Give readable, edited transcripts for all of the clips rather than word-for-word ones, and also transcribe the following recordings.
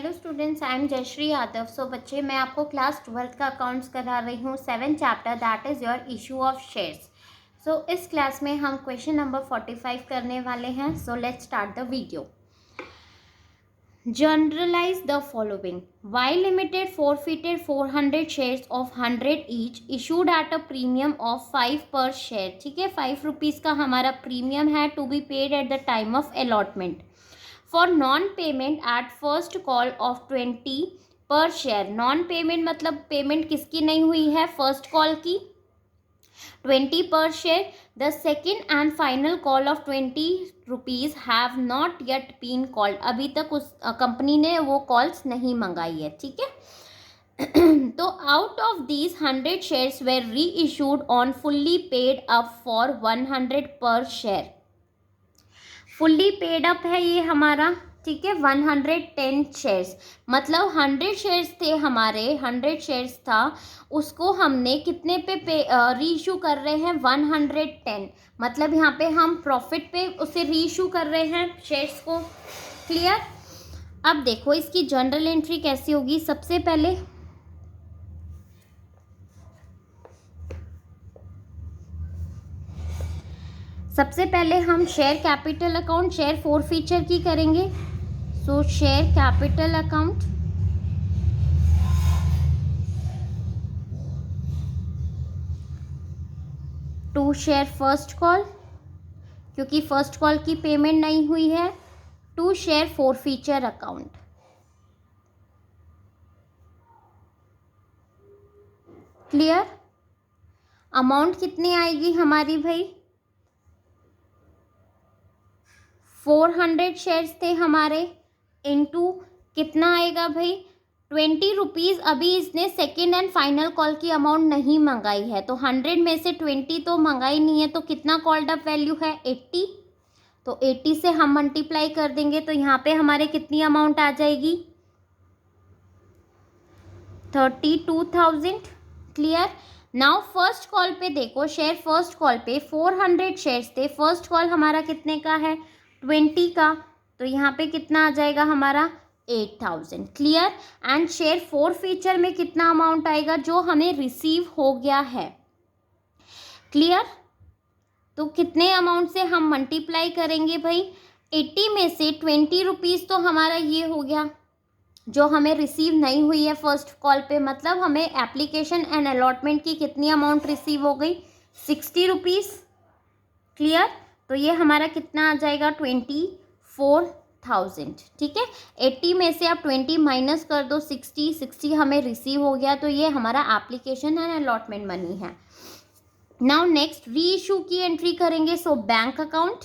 Hello students, I am Jayshree Yadav. So बच्चे, मैं आपको क्लास 12th का अकाउंट्स करा रही हूँ, 7th chapter, that is your issue of shares. So इस क्लास में हम क्वेश्चन नंबर 45 करने वाले हैं। So let's start the video. Generalize the following. Y Limited forfeited 400 shares of 100 each issued at a premium of 5 per share. ठीक है, 5 rupees का हमारा प्रीमियम है to be paid at the time of allotment. For non-payment at first call of 20 per share. Non-payment मतलब payment किसकी नहीं हुई है, फर्स्ट कॉल की 20 per share. The second and final call of 20 rupees have not yet been called. अभी तक उस company ने वो कॉल्स नहीं मंगाई है, ठीक है। तो out of these 100 shares were reissued on fully paid up for 100 पर शेयर। फुल्ली पेड अप है ये हमारा, ठीक है, 110 शेयर्स, मतलब 100 शेयर्स थे हमारे, 100 शेयर्स था, उसको हमने कितने पे री इशू कर रहे हैं, 110, मतलब यहाँ पे हम प्रॉफिट पे उसे री इशू कर रहे हैं शेयर्स को। क्लियर। अब देखो इसकी जनरल एंट्री कैसी होगी। सबसे पहले हम share capital account, share forfeiture की करेंगे। So share capital account, to share first call, क्योंकि फर्स्ट कॉल की पेमेंट नहीं हुई है, to share forfeiture account. Clear. Amount कितनी आएगी हमारी भाई, 400 शेयर्स थे हमारे, इनटू कितना आएगा भाई, 20 रुपीज़। अभी इसने सेकेंड एंड फाइनल कॉल की अमाउंट नहीं मंगाई है, तो 100 में से 20 तो मंगाई नहीं है, तो कितना कॉल्ड अप वैल्यू है, 80। तो 80 से हम मल्टीप्लाई कर देंगे, तो यहाँ पे हमारे कितनी अमाउंट आ जाएगी, 32,000। क्लियर। नाउ फर्स्ट कॉल पे देखो, शेयर फर्स्ट कॉल पे 400 शेयर्स थे, फर्स्ट कॉल हमारा कितने का है, 20 का, तो यहाँ पे कितना आ जाएगा हमारा, 8,000। Clear. And share four feature में कितना अमाउंट आएगा, जो हमें रिसीव हो गया है। क्लियर। तो कितने अमाउंट से हम मल्टीप्लाई करेंगे भाई, 80 में से 20 रुपीज़ तो हमारा ये हो गया जो हमें रिसीव नहीं हुई है फर्स्ट कॉल पे, मतलब हमें एप्लीकेशन एंड अलॉटमेंट की कितनी अमाउंट रिसीव हो गई, 60 रुपीज़। क्लियर। तो ये हमारा कितना आ जाएगा, 24,000। ठीक है, 80 में से आप 20 माइनस कर दो, 60 हमें रिसीव हो गया, तो ये हमारा एप्लीकेशन एंड अलॉटमेंट मनी है। नाउ नेक्स्ट री इशू की एंट्री करेंगे। सो बैंक अकाउंट,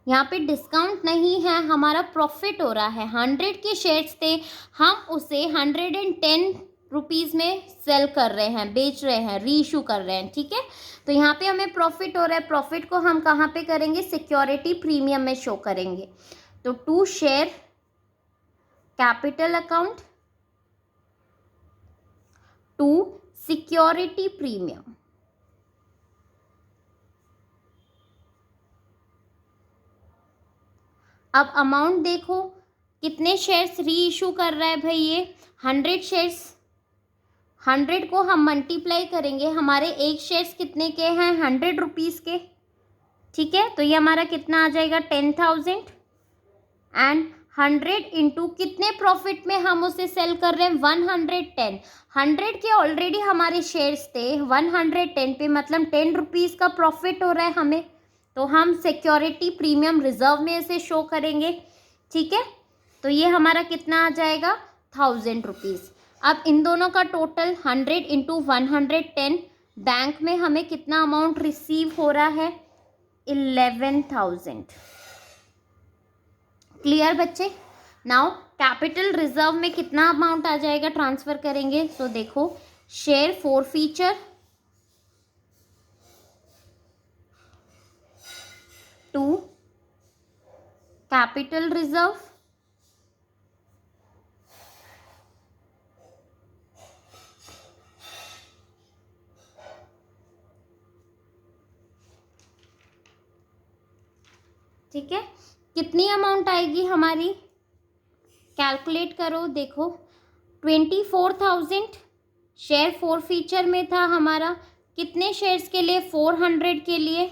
यहाँ पे डिस्काउंट नहीं है, हमारा प्रॉफिट हो रहा है, 100 के शेयर्स थे, हम उसे 110 रुपीज़ में सेल कर रहे हैं, बेच रहे हैं, री इशू कर रहे हैं। ठीक है, तो यहाँ पे हमें प्रॉफिट हो रहा है, प्रॉफिट को हम कहाँ पे करेंगे, सिक्योरिटी प्रीमियम में शो करेंगे। तो to share capital account, to security premium. अब अमाउंट देखो, कितने शेयर्स री इशू कर रहा है भाई, ये 100 शेयर्स, 100 को हम मल्टीप्लाई करेंगे, हमारे एक शेयर्स कितने के हैं, 100 रुपीज़ के। ठीक है, तो ये हमारा कितना आ जाएगा, 10,000। एंड 100 इंटू कितने प्रॉफिट में हम उसे सेल कर रहे हैं, 110। 100 के ऑलरेडी हमारे शेयर्स थे, 110 पे मतलब 10 रुपीज़ का प्रॉफिट हो रहा है हमें, तो हम सिक्योरिटी प्रीमियम रिजर्व में इसे शो करेंगे। ठीक है, तो ये हमारा कितना आ जाएगा, 1000 रुपीज़। अब इन दोनों का टोटल 100 इंटू 110, बैंक में हमें कितना अमाउंट रिसीव हो रहा है, 11,000। क्लियर बच्चे। नाउ कैपिटल रिजर्व में कितना अमाउंट आ जाएगा, ट्रांसफर करेंगे। सो देखो, share forfeiture to capital reserve, ठीक है, कितनी अमाउंट आएगी हमारी, कैलकुलेट करो, देखो 24,000 शेयर फोर फीचर में था हमारा, कितने शेयर्स के लिए, 400 के लिए,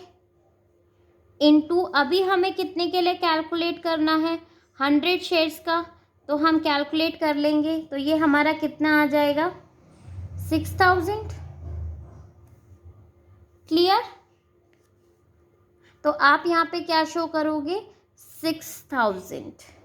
इनटू अभी हमें कितने के लिए कैलकुलेट करना है, 100 शेयर्स का, तो हम कैलकुलेट कर लेंगे, तो ये हमारा कितना आ जाएगा, 6,000। क्लियर? तो आप यहाँ पे क्या शो करोगे, 6,000।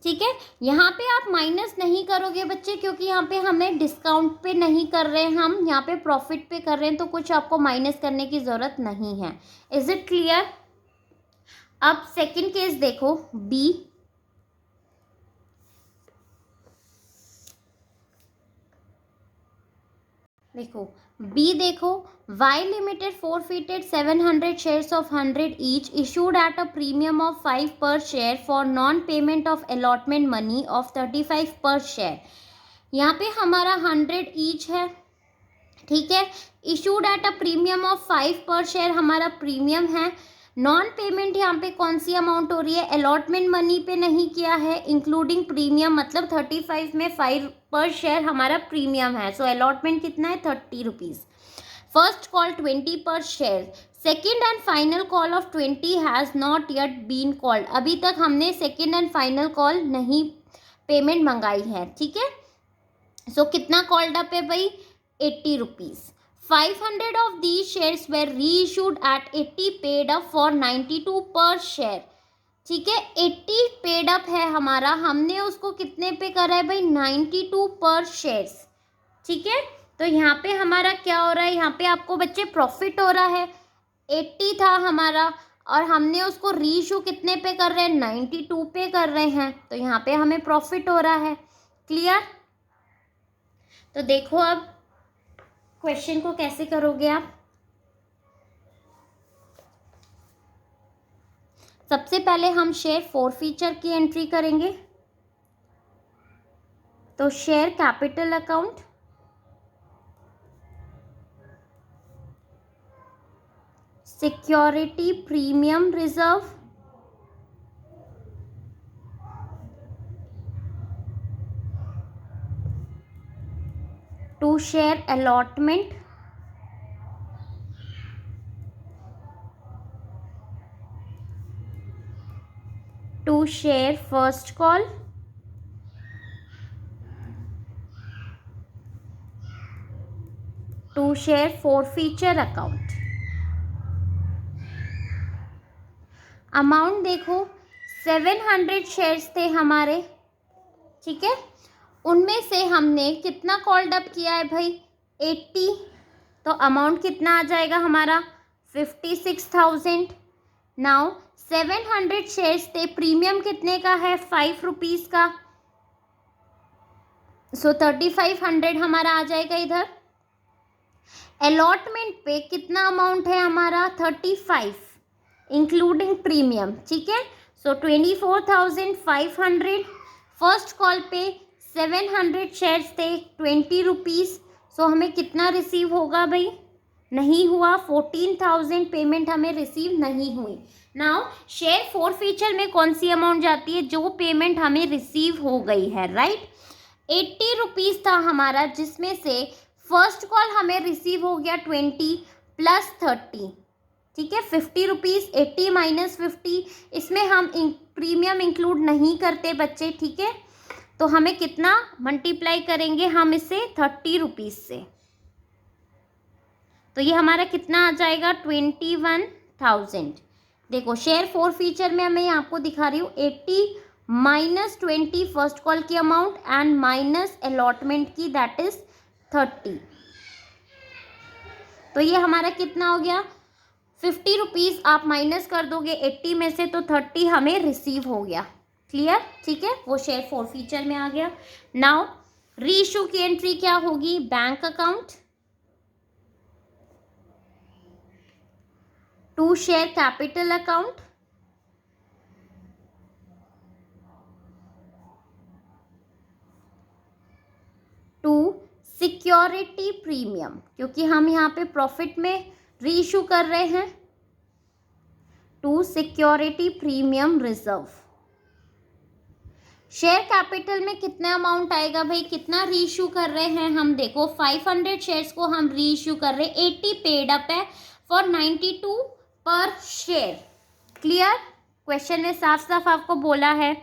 ठीक है, यहाँ पे आप माइनस नहीं करोगे बच्चे, क्योंकि यहाँ पे हमें डिस्काउंट पे नहीं कर रहे हैं, हम यहाँ पे प्रॉफिट पे कर रहे हैं, तो कुछ आपको माइनस करने की ज़रूरत नहीं है। Is it clear? अब सेकंड केस देखो, बी। देखो बी, देखो Y Limited forfeited 700 shares of 100 each issued at a premium of 5 per share for non-payment of allotment money of 35 per share। यहाँ पे हमारा 100 ईच है, ठीक है, issued at a premium of 5 पर शेयर हमारा प्रीमियम है। नॉन पेमेंट यहाँ पे कौन सी अमाउंट हो रही है, अलॉटमेंट मनी पे नहीं किया है, इंक्लूडिंग प्रीमियम, मतलब 35 में 5 पर शेयर हमारा प्रीमियम है, सो अलॉटमेंट कितना है, 30 रुपीज़। फर्स्ट कॉल 20 पर share, second and final call of 20 has not yet been called. अभी तक हमने सेकेंड एंड फाइनल कॉल नहीं पेमेंट मंगाई है, ठीक है। सो कितना कॉल्ड अप है भाई, 80 rupees. 500 of these shares were reissued at 80 paid up for 92 per share। ठीक है, 80 पेड अप है हमारा, हमने उसको कितने पे करा है भाई, 92 पर शेयर्स। ठीक है, तो यहाँ पे हमारा क्या हो रहा है, यहाँ पे आपको बच्चे प्रॉफिट हो रहा है, 80 था हमारा और हमने उसको रीइशू कितने पे कर रहे हैं, 92 पे कर रहे हैं, तो यहाँ पे हमें प्रॉफिट हो रहा है। क्लियर? तो देखो अब क्वेश्चन को कैसे करोगे आप। सबसे पहले हम शेयर फोर फीचर की एंट्री करेंगे, तो share capital account, security premium reserve, to share allotment, to share first call, to share forfeiture account. Amount देखो 700 शेयर्स थे हमारे, ठीक है, उनमें से हमने कितना कॉल्ड अप किया है भाई, 80, तो अमाउंट कितना आ जाएगा हमारा, 56,000। नाउ 700 शेयर्स थे, प्रीमियम कितने का है, 5 रुपीज़ का, सो 3500 हमारा आ जाएगा इधर। अलॉटमेंट पे कितना अमाउंट है हमारा, 35 इंक्लूडिंग प्रीमियम, ठीक है, सो 24,500। फर्स्ट कॉल पे 700 शेयर्स थे, 20 रुपीज़, सो हमें कितना रिसीव होगा भाई, नहीं हुआ, 14,000 पेमेंट हमें रिसीव नहीं हुई। नाउ शेयर फोर फीचर में कौन सी अमाउंट जाती है, जो पेमेंट हमें रिसीव हो गई है, राइट। 80 रुपीज़ था हमारा, जिसमें से फर्स्ट कॉल हमें रिसीव हो गया 20 प्लस 30, ठीक है, 50 रुपीज़, 80 माइनस 50, इसमें हम प्रीमियम इंक्लूड नहीं करते बच्चे, ठीक है, तो हमें कितना मल्टीप्लाई करेंगे हम इसे 30 रुपीज़ से, तो ये हमारा कितना आ जाएगा, 21,000। देखो शेयर फोर फीचर में मैं आपको दिखा रही हूँ, 80 माइनस 20 फर्स्ट कॉल की अमाउंट एंड माइनस अलॉटमेंट की, दैट इज 30, तो ये हमारा कितना हो गया, 50 रुपीज़ आप माइनस कर दोगे 80 में से, तो 30 हमें रिसीव हो गया। क्लियर? ठीक है, वो शेयर फोर फीचर में आ गया। नाउ रीइशू की एंट्री क्या होगी, bank account, to share capital account, to security premium, क्योंकि हम यहाँ पे प्रॉफिट में रीइशू कर रहे हैं, to security premium reserve. Share capital में कितना अमाउंट आएगा भाई, कितना रीइश्यू कर रहे हैं हम, देखो 500 शेयर्स को हम रीइश्यू कर रहे हैं, 80 पेड अप है फॉर 92 पर शेयर। क्लियर, क्वेश्चन में साफ साफ आपको बोला है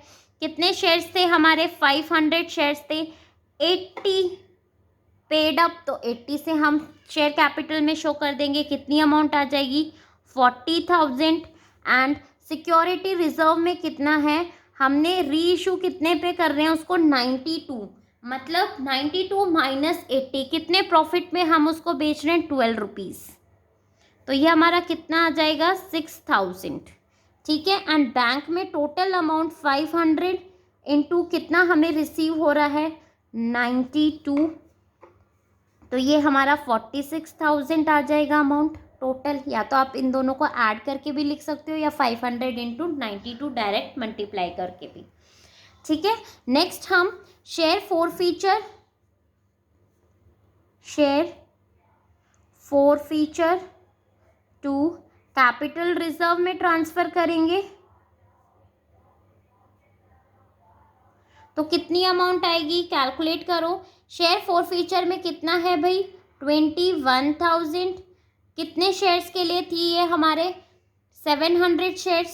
कितने शेयर्स थे हमारे, 500 शेयर्स थे, 80 पेड अप, तो 80 से हम शेयर कैपिटल में शो कर देंगे, कितनी अमाउंट आ जाएगी 40,000। एंड सिक्योरिटी रिजर्व में कितना है, हमने री इशू कितने पे कर रहे हैं उसको 92, मतलब 92 माइनस 80, कितने प्रॉफिट में हम उसको बेच रहे हैं 12 रुपीज़, तो ये हमारा कितना आ जाएगा 6,000। ठीक है, एंड बैंक में टोटल अमाउंट 500 इंटू कितना हमें रिसीव हो रहा है 92, तो ये हमारा 46,000 आ जाएगा अमाउंट टोटल। या तो आप इन दोनों को ऐड करके भी लिख सकते हो या 500 इंटू 92 डायरेक्ट मल्टीप्लाई करके भी। ठीक है, नेक्स्ट हम share forfeiture to capital reserve में ट्रांसफर करेंगे, तो कितनी अमाउंट आएगी कैलकुलेट करो। शेयर फॉरफीचर में कितना है भाई 21,000, कितने शेयर्स के लिए थी ये हमारे 700 शेयर्स,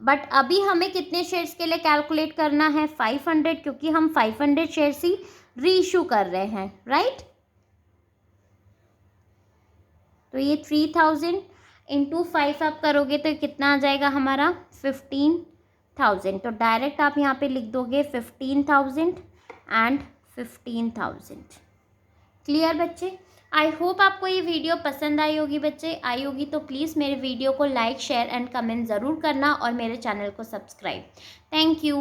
बट अभी हमें कितने शेयर्स के लिए कैलकुलेट करना है 500, क्योंकि हम 500 शेयर्स ही रीइश्यू कर रहे हैं, राइट। तो ये 3,000 इंटू 5 आप करोगे तो कितना आ जाएगा हमारा 15,000, तो डायरेक्ट आप यहाँ पे लिख दोगे 15,000 एंड 15,000। क्लियर बच्चे, आई होप आपको ये वीडियो पसंद आई होगी बच्चे, आई होगी तो प्लीज़ मेरे वीडियो को लाइक शेयर एंड कमेंट ज़रूर करना और मेरे चैनल को सब्सक्राइब। Thank you.